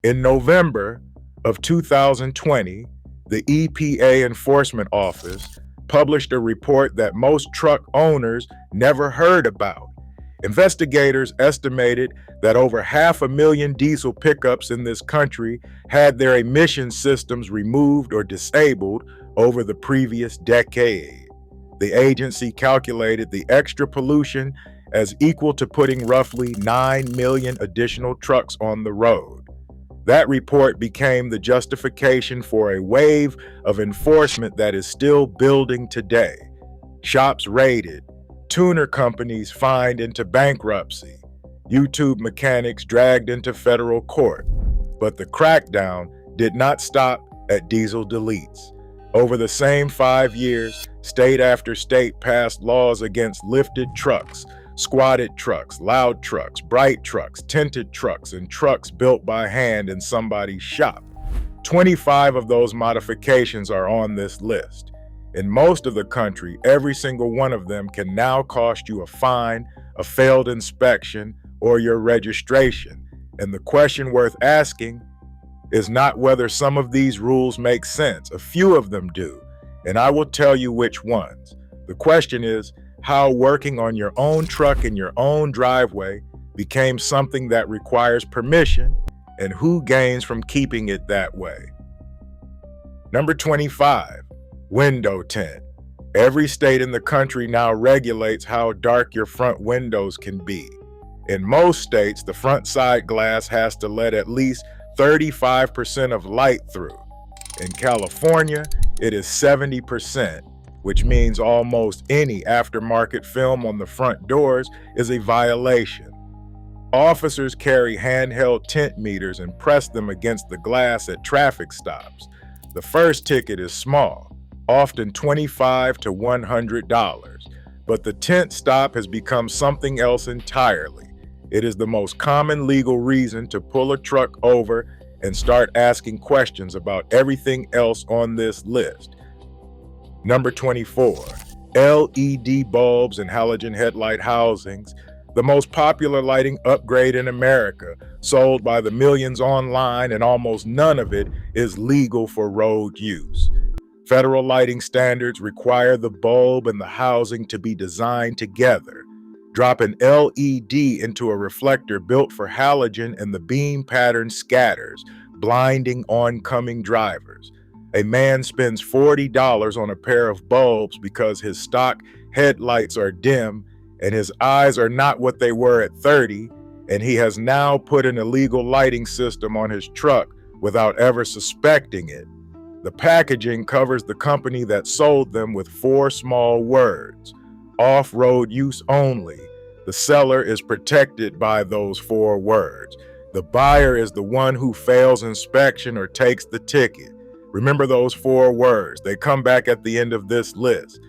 In November of 2020, the EPA Enforcement Office published a report that most truck owners never heard about. Investigators estimated that over 500,000 diesel pickups in this country had their emission systems removed or disabled over the previous decade. The agency calculated the extra pollution as equal to putting roughly 9 million additional trucks on the road. That report became the justification for a wave of enforcement that is still building today. Shops raided, tuner companies fined into bankruptcy, YouTube mechanics dragged into federal court. But the crackdown did not stop at diesel deletes. Over the same 5 years, state after state passed laws against lifted trucks, squatted trucks, loud trucks, bright trucks, tinted trucks, and trucks built by hand in somebody's shop. 25 of those modifications are on this list. In most of the country, every single one of them can now cost you a fine, a failed inspection, or your registration. And the question worth asking is not whether some of these rules make sense. A few of them do, and I will tell you which ones. The question is how working on your own truck in your own driveway became something that requires permission, and who gains from keeping it that way. Number 25, window tint. Every state in the country now regulates how dark your front windows can be. In most states, the front side glass has to let at least 35% of light through. In California, it is 70%, which means almost any aftermarket film on the front doors is a violation. Officers carry handheld tint meters and press them against the glass at traffic stops. The first ticket is small, often $25 to $100, but the tint stop has become something else entirely. It is the most common legal reason to pull a truck over and start asking questions about everything else on this list. Number 24, LED bulbs and halogen headlight housings, the most popular lighting upgrade in America, sold by the millions online, and almost none of it is legal for road use. Federal lighting standards require the bulb and the housing to be designed together. Drop an LED into a reflector built for halogen and the beam pattern scatters, blinding oncoming drivers. A man spends $40 on a pair of bulbs because his stock headlights are dim and his eyes are not what they were at 30, and he has now put an illegal lighting system on his truck without ever suspecting it. The packaging covers the company that sold them with 4 small words: off-road use only. The seller is protected by those 4 words. The buyer is the one who fails inspection or takes the ticket. Remember those 4 words. They come back at the end of this list.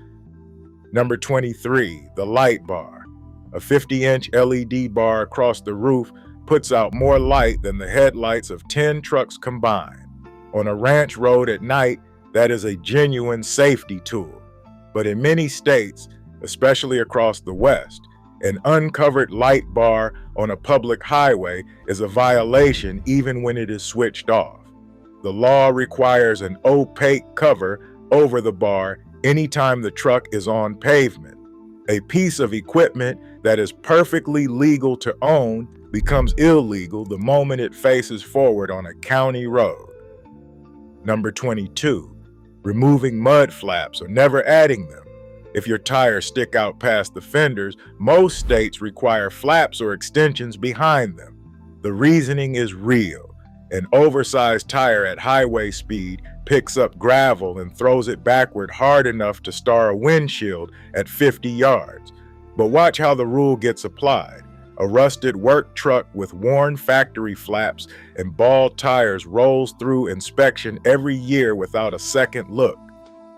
Number 23, the light bar. A 50-inch LED bar across the roof puts out more light than the headlights of 10 trucks combined. On a ranch road at night, that is a genuine safety tool. But in many states, especially across the West, an uncovered light bar on a public highway is a violation even when it is switched off. The law requires an opaque cover over the bar anytime the truck is on pavement. A piece of equipment that is perfectly legal to own becomes illegal the moment it faces forward on a county road. Number 22, removing mud flaps or never adding them. If your tires stick out past the fenders, most states require flaps or extensions behind them. The reasoning is real. An oversized tire at highway speed picks up gravel and throws it backward hard enough to star a windshield at 50 yards. But watch how the rule gets applied. A rusted work truck with worn factory flaps and bald tires rolls through inspection every year without a second look.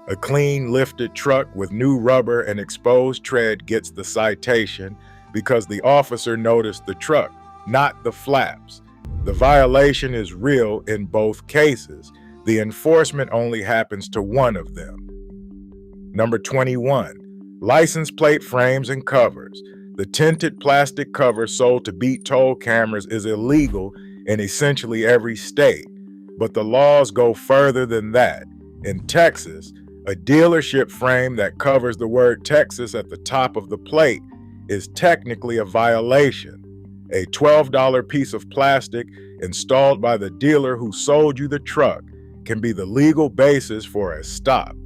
A clean, lifted truck with new rubber and exposed tread gets the citation because the officer noticed the truck, not the flaps. The violation is real in both cases. The enforcement only happens to one of them. Number 21, license plate frames and covers. The tinted plastic cover sold to beat toll cameras is illegal in essentially every state, but the laws go further than that. In Texas, a dealership frame that covers the word Texas at the top of the plate is technically a violation. A $12 piece of plastic installed by the dealer who sold you the truck can be the legal basis for a stop.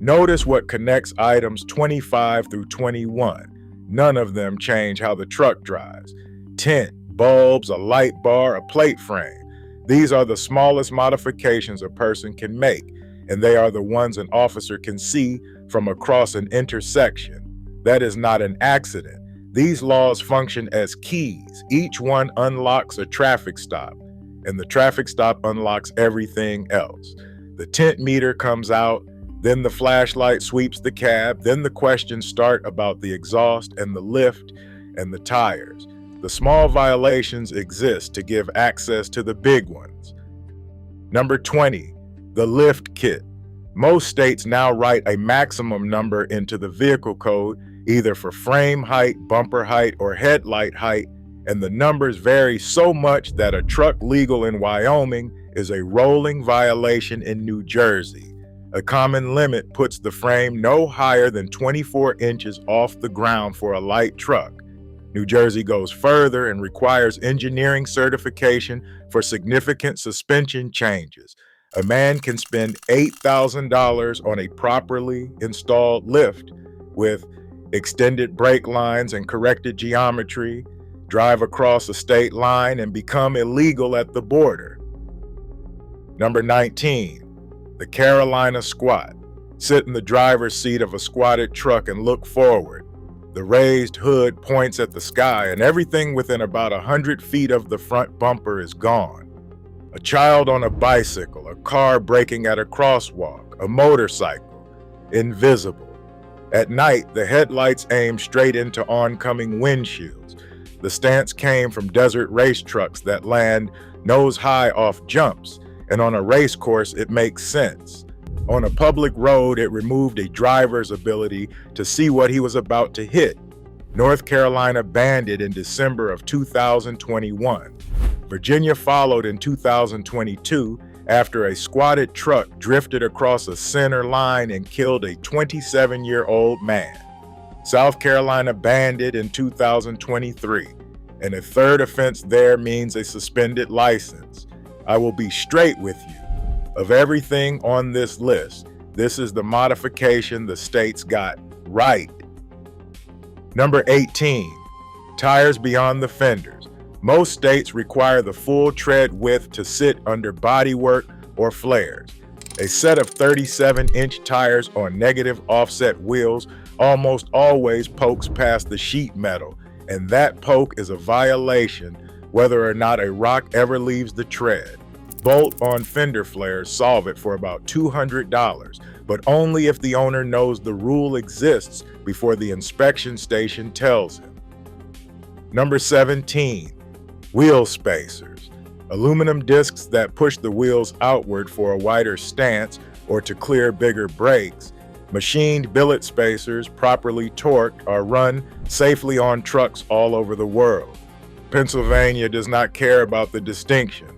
Notice what connects items 25 through 21. None of them change how the truck drives. Tint, bulbs, a light bar, a plate frame. These are the smallest modifications a person can make, and they are the ones an officer can see from across an intersection. That is not an accident. These laws function as keys. Each one unlocks a traffic stop, and the traffic stop unlocks everything else. The tint meter comes out, then the flashlight sweeps the cab, then the questions start about the exhaust and the lift and the tires. The small violations exist to give access to the big ones. Number 20, the lift kit. Most states now write a maximum number into the vehicle code, either for frame height, bumper height, or headlight height, and the numbers vary so much that a truck legal in Wyoming is a rolling violation in New Jersey. A common limit puts the frame no higher than 24 inches off the ground for a light truck. New Jersey goes further and requires engineering certification for significant suspension changes. A man can spend $8,000 on a properly installed lift with extended brake lines and corrected geometry, drive across a state line, and become illegal at the border. Number 19, the Carolina squat. Sit in the driver's seat of a squatted truck and look forward. The raised hood points at the sky, and everything within about 100 feet of the front bumper is gone. A child on a bicycle, a car braking at a crosswalk, a motorcycle, invisible. At night, the headlights aim straight into oncoming windshields. The stance came from desert race trucks that land nose high off jumps, and on a race course, it makes sense. On a public road, it removed a driver's ability to see what he was about to hit. North Carolina banned it in December of 2021. Virginia followed in 2022 after a squatted truck drifted across a center line and killed a 27-year-old man. South Carolina banned it in 2023, and a third offense there means a suspended license. I will be straight with you. Of everything on this list, this is the modification the states got right. Number 18, tires beyond the fenders. Most states require the full tread width to sit under bodywork or flares. A set of 37-inch tires on negative offset wheels almost always pokes past the sheet metal, and that poke is a violation whether or not a rock ever leaves the tread. Bolt-on fender flares solve it for about $200, but only if the owner knows the rule exists before the inspection station tells him. Number 17, wheel spacers. Aluminum discs that push the wheels outward for a wider stance or to clear bigger brakes. Machined billet spacers, properly torqued, are run safely on trucks all over the world. Pennsylvania does not care about the distinction.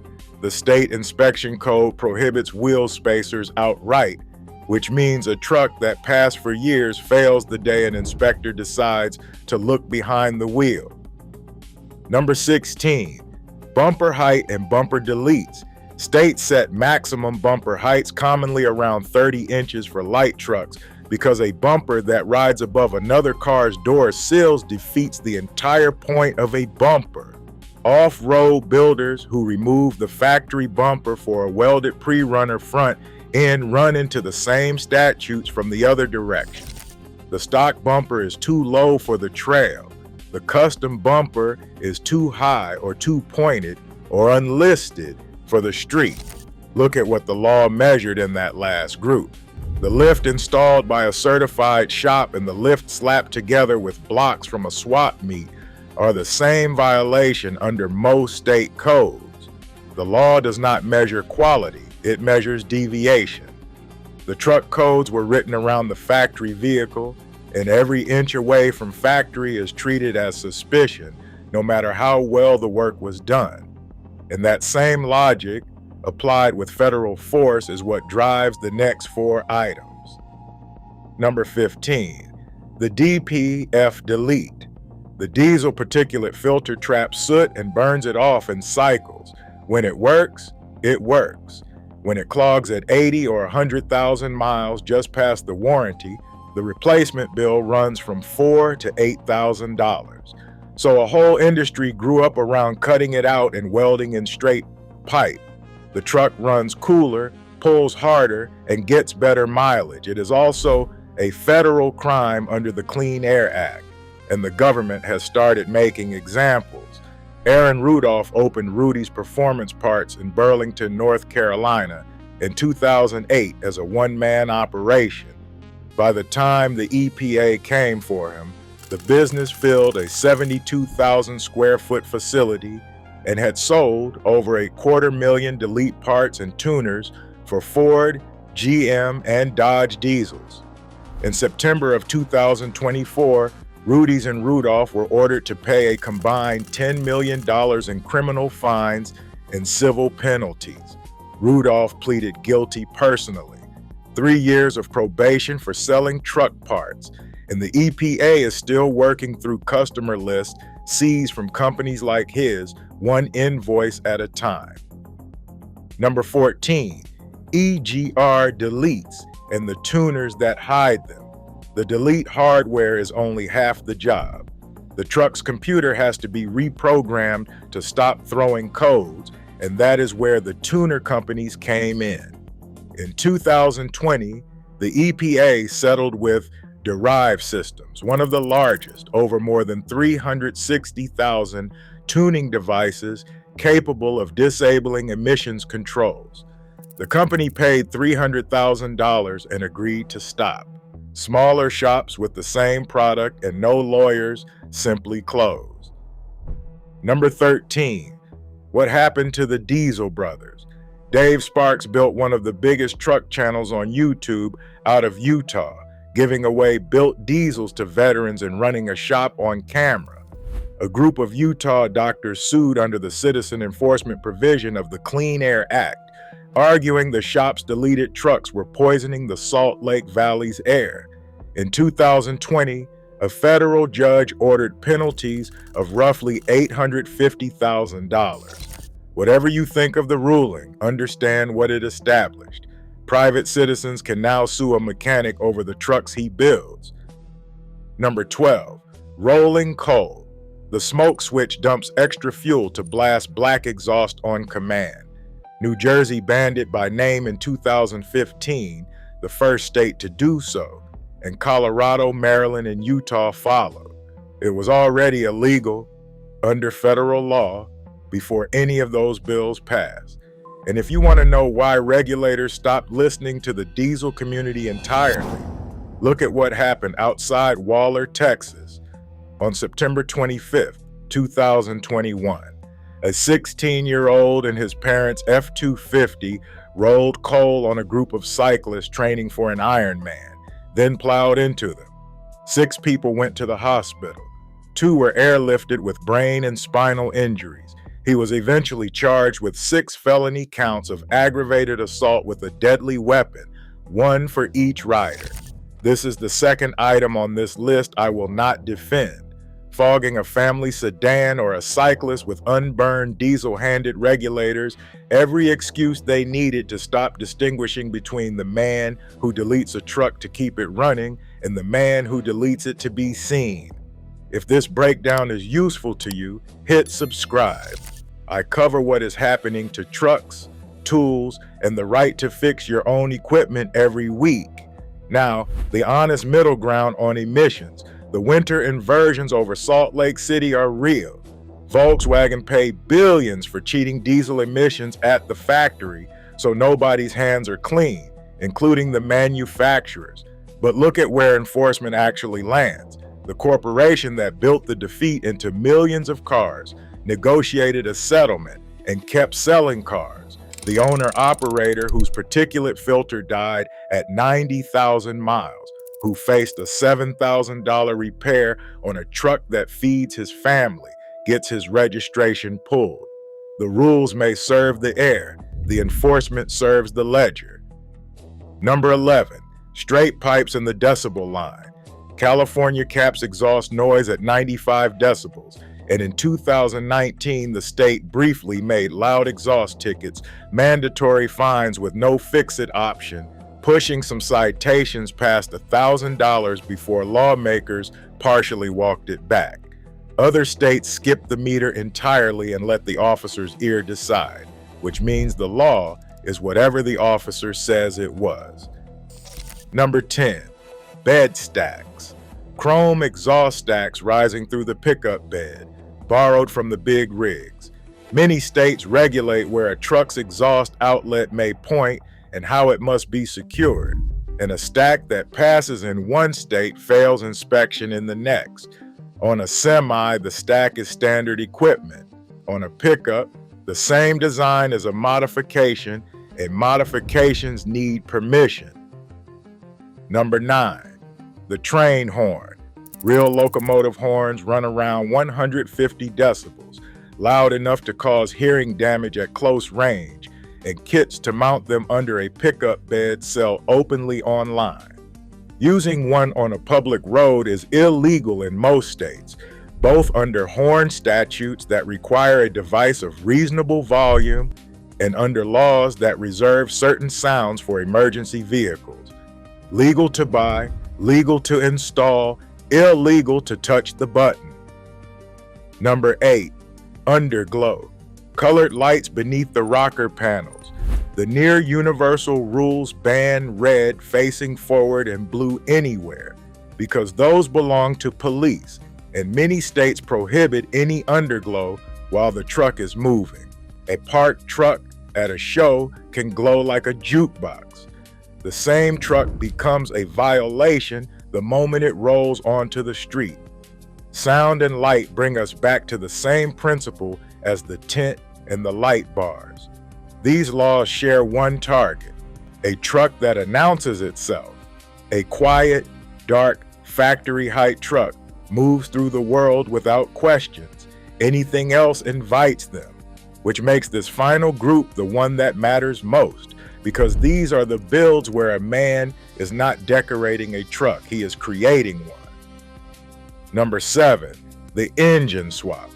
The state inspection code prohibits wheel spacers outright, which means a truck that passed for years fails the day an inspector decides to look behind the wheel. Number 16, bumper height and bumper deletes. States set maximum bumper heights, commonly around 30 inches for light trucks, because a bumper that rides above another car's door sills defeats the entire point of a bumper. Off-road builders who remove the factory bumper for a welded pre-runner front end run into the same statutes from the other direction. The stock bumper is too low for the trail. The custom bumper is too high or too pointed or unlisted for the street. Look at what the law measured in that last group. The lift installed by a certified shop and the lift slapped together with blocks from a swap meet are the same violation under most state codes. The law does not measure quality, it measures deviation. The truck codes were written around the factory vehicle, and every inch away from factory is treated as suspicion, no matter how well the work was done. And that same logic, applied with federal force, is what drives the next four items. Number 15, the DPF delete. The diesel particulate filter traps soot and burns it off in cycles. When it works, it works. When it clogs at 80 or 100,000 miles just past the warranty, the replacement bill runs from $4,000 to $8,000. So a whole industry grew up around cutting it out and welding in straight pipe. The truck runs cooler, pulls harder, and gets better mileage. It is also a federal crime under the Clean Air Act, and the government has started making examples. Aaron Rudolph opened Rudy's Performance Parts in Burlington, North Carolina in 2008 as a one-man operation. By the time the EPA came for him, the business filled a 72,000 square foot facility and had sold over 250,000 delete parts and tuners for Ford, GM, and Dodge diesels. In September of 2024, Rudy's and Rudolph were ordered to pay a combined $10 million in criminal fines and civil penalties. Rudolph pleaded guilty personally. 3 years of probation for selling truck parts, and the EPA is still working through customer lists seized from companies like his, one invoice at a time. Number 14, EGR deletes and the tuners that hide them. The delete hardware is only half the job. The truck's computer has to be reprogrammed to stop throwing codes, and that is where the tuner companies came in. In 2020, the EPA settled with Derive Systems, one of the largest, over more than 360,000 tuning devices capable of disabling emissions controls. The company paid $300,000 and agreed to stop. Smaller shops with the same product and no lawyers simply closed. Number 13, what happened to the Diesel brothers? Dave Sparks built one of the biggest truck channels on YouTube out of Utah, giving away built diesels to veterans and running a shop on camera. A group of Utah doctors sued under the citizen enforcement provision of the Clean Air Act, arguing the shop's deleted trucks were poisoning the Salt Lake Valley's air. In 2020, a federal judge ordered penalties of roughly $850,000. Whatever you think of the ruling, understand what it established. Private citizens can now sue a mechanic over the trucks he builds. Number 12, rolling coal. The smoke switch dumps extra fuel to blast black exhaust on command. New Jersey banned it by name in 2015, the first state to do so, and Colorado, Maryland, and Utah followed. It was already illegal under federal law before any of those bills passed. And if you want to know why regulators stopped listening to the diesel community entirely, look at what happened outside Waller, Texas, on September 25th, 2021. A 16-year-old and his parents' F-250 rolled coal on a group of cyclists training for an Ironman, then plowed into them. 6 people went to the hospital. 2 were airlifted with brain and spinal injuries. He was eventually charged with 6 felony counts of aggravated assault with a deadly weapon, 1 for each rider. This is the second item on this list I will not defend. Fogging a family sedan or a cyclist with unburned diesel-handed regulators, every excuse they needed to stop distinguishing between the man who deletes a truck to keep it running and the man who deletes it to be seen. If this breakdown is useful to you, hit subscribe. I cover what is happening to trucks, tools, and the right to fix your own equipment every week. Now, the honest middle ground on emissions. The winter inversions over Salt Lake City are real. Volkswagen paid billions for cheating diesel emissions at the factory, so nobody's hands are clean, including the manufacturers. But look at where enforcement actually lands. The corporation that built the defeat into millions of cars negotiated a settlement and kept selling cars. The owner-operator whose particulate filter died at 90,000 miles, who faced a $7,000 repair on a truck that feeds his family, gets his registration pulled. The rules may serve the air, the enforcement serves the ledger. Number 11, straight pipes in the decibel line. California caps exhaust noise at 95 decibels, and in 2019, the state briefly made loud exhaust tickets mandatory fines with no fix-it option, pushing some citations past $1,000 before lawmakers partially walked it back. Other states skipped the meter entirely and let the officer's ear decide, which means the law is whatever the officer says it was. Number 10, bed stacks. Chrome exhaust stacks rising through the pickup bed, borrowed from the big rigs. Many states regulate where a truck's exhaust outlet may point and how it must be secured, and a stack that passes in one state fails inspection in the next. On a semi, the stack is standard equipment. On a pickup, the same design as a modification, and modifications need permission. Number 9, the train horn. Real locomotive horns run around 150 decibels, loud enough to cause hearing damage at close range, and kits to mount them under a pickup bed sell openly online. Using one on a public road is illegal in most states, both under horn statutes that require a device of reasonable volume and under laws that reserve certain sounds for emergency vehicles. Legal to buy, legal to install, illegal to touch the button. Number 8, underglow. Colored lights beneath the rocker panels. The near universal rules ban red facing forward and blue anywhere because those belong to police, and many states prohibit any underglow while the truck is moving. A parked truck at a show can glow like a jukebox. The same truck becomes a violation the moment it rolls onto the street. Sound and light bring us back to the same principle as the tint and the light bars. These laws share one target: a truck that announces itself. A quiet, dark, factory-height truck moves through the world without questions. Anything else invites them, which makes this final group the one that matters most, because these are the builds where a man is not decorating a truck, he is creating one. Number 7, the engine swap.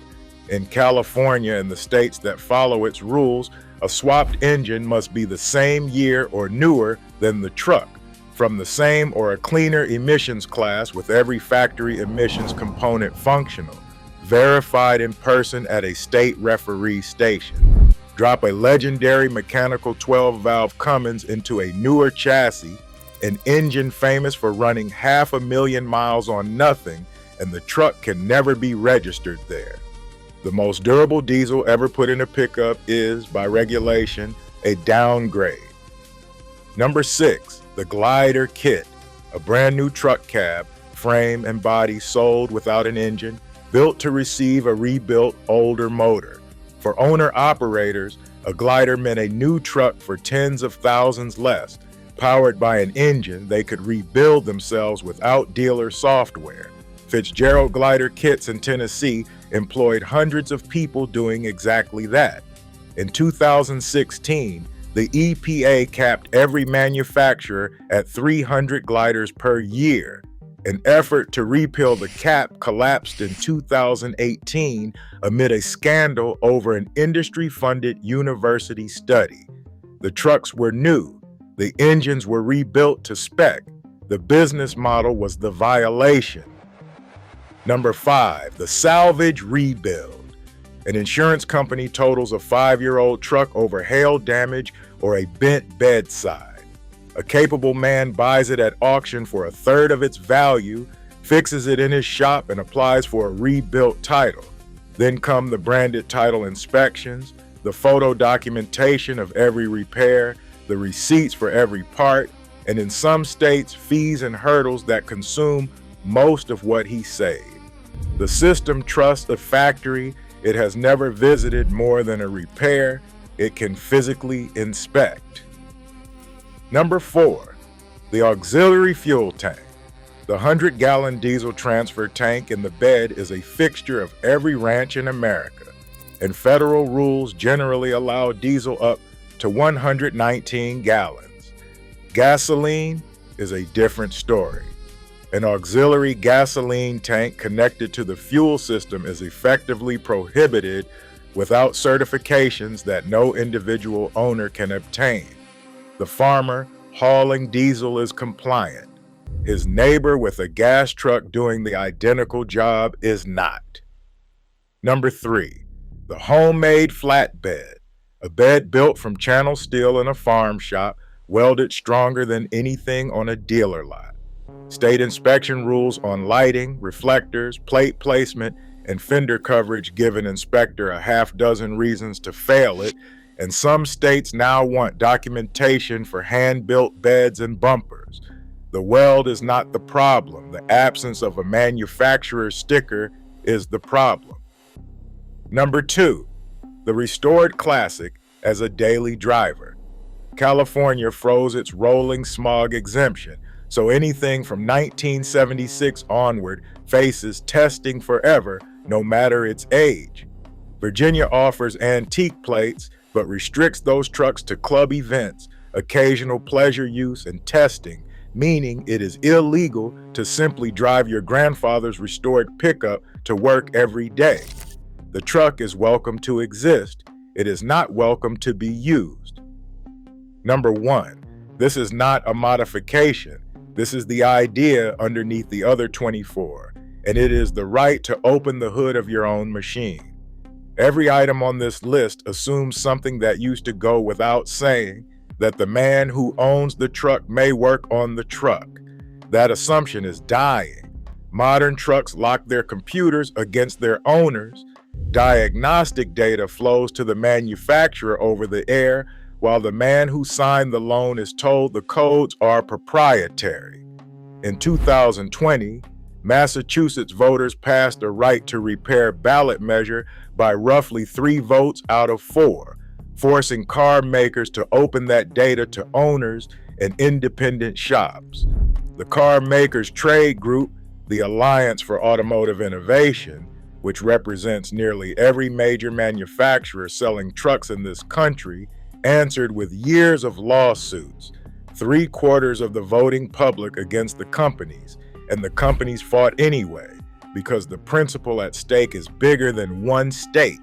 In California and the states that follow its rules, a swapped engine must be the same year or newer than the truck, from the same or a cleaner emissions class with every factory emissions component functional, verified in person at a state referee station. Drop a legendary mechanical 12-valve Cummins into a newer chassis, an engine famous for running 500,000 miles on nothing, and the truck can never be registered there. The most durable diesel ever put in a pickup is, by regulation, a downgrade. Number 6, the glider kit, a brand new truck cab, frame and body sold without an engine, built to receive a rebuilt older motor. For owner-operators, a glider meant a new truck for tens of thousands less. Powered by an engine, they could rebuild themselves without dealer software. Fitzgerald glider kits in Tennessee employed hundreds of people doing exactly that. In 2016, the EPA capped every manufacturer at 300 gliders per year. An effort to repeal the cap collapsed in 2018 amid a scandal over an industry-funded university study. The trucks were new. The engines were rebuilt to spec. The business model was the violation. Number 5, the salvage rebuild. An insurance company totals a 5-year-old truck over hail damage or a bent bedside. A capable man buys it at auction for a third of its value, fixes it in his shop, and applies for a rebuilt title. Then come the branded title inspections, the photo documentation of every repair, the receipts for every part, and in some states, fees and hurdles that consume most of what he saved. The system trusts a factory it has never visited more than a repair it can physically inspect. Number 4, the auxiliary fuel tank. The 100-gallon diesel transfer tank in the bed is a fixture of every ranch in America. and federal rules generally allow diesel up to 119 gallons. Gasoline is a different story. An auxiliary gasoline tank connected to the fuel system is effectively prohibited without certifications that no individual owner can obtain. The farmer hauling diesel is compliant. His neighbor with a gas truck doing the identical job is not. Number 3, the homemade flatbed, a bed built from channel steel in a farm shop, welded stronger than anything on a dealer lot. State inspection rules on lighting, reflectors, plate placement, and fender coverage give an inspector a half dozen reasons to fail it, and some states now want documentation for hand-built beds and bumpers. The weld is not the problem. The absence of a manufacturer's sticker is the problem. Number 2, the restored classic as a daily driver. California froze its rolling smog exemption, so anything from 1976 onward faces testing forever, no matter its age. Virginia offers antique plates, but restricts those trucks to club events, occasional pleasure use, and testing, meaning it is illegal to simply drive your grandfather's restored pickup to work every day. The truck is welcome to exist. It is not welcome to be used. Number 1, this is not a modification. This is the idea underneath the other 24, and it is the right to open the hood of your own machine. Every item on this list assumes something that used to go without saying, that the man who owns the truck may work on the truck. That assumption is dying. Modern trucks lock their computers against their owners. Diagnostic data flows to the manufacturer over the air, while the man who signed the loan is told the codes are proprietary. In 2020, Massachusetts voters passed a right to repair ballot measure by roughly 3 votes out of 4, forcing car makers to open that data to owners and independent shops. The car makers trade group, the Alliance for Automotive Innovation, which represents nearly every major manufacturer selling trucks in this country, answered with years of lawsuits, 3/4 of the voting public against the companies, and the companies fought anyway, because the principle at stake is bigger than one state.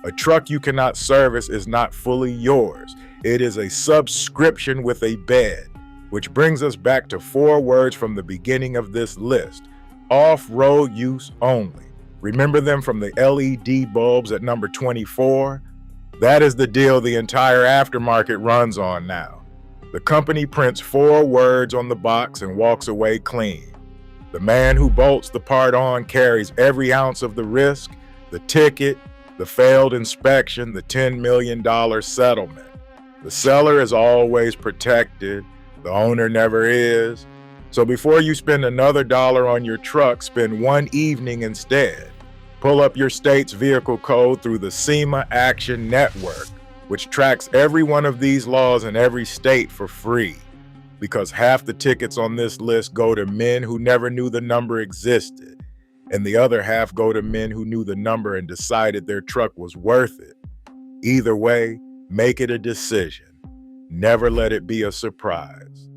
A truck you cannot service is not fully yours. It is a subscription with a bed, which brings us back to 4 words from the beginning of this list: off-road use only. Remember them from the LED bulbs at number 24? That is the deal the entire aftermarket runs on now. The company prints 4 words on the box and walks away clean. The man who bolts the part on carries every ounce of the risk, the ticket, the failed inspection, the $10 million settlement. The seller is always protected, the owner never is. So before you spend another dollar on your truck, spend one evening instead. Pull up your state's vehicle code through the SEMA Action Network, which tracks every one of these laws in every state for free. Because half the tickets on this list go to men who never knew the number existed, and the other half go to men who knew the number and decided their truck was worth it. Either way, make it a decision. Never let it be a surprise.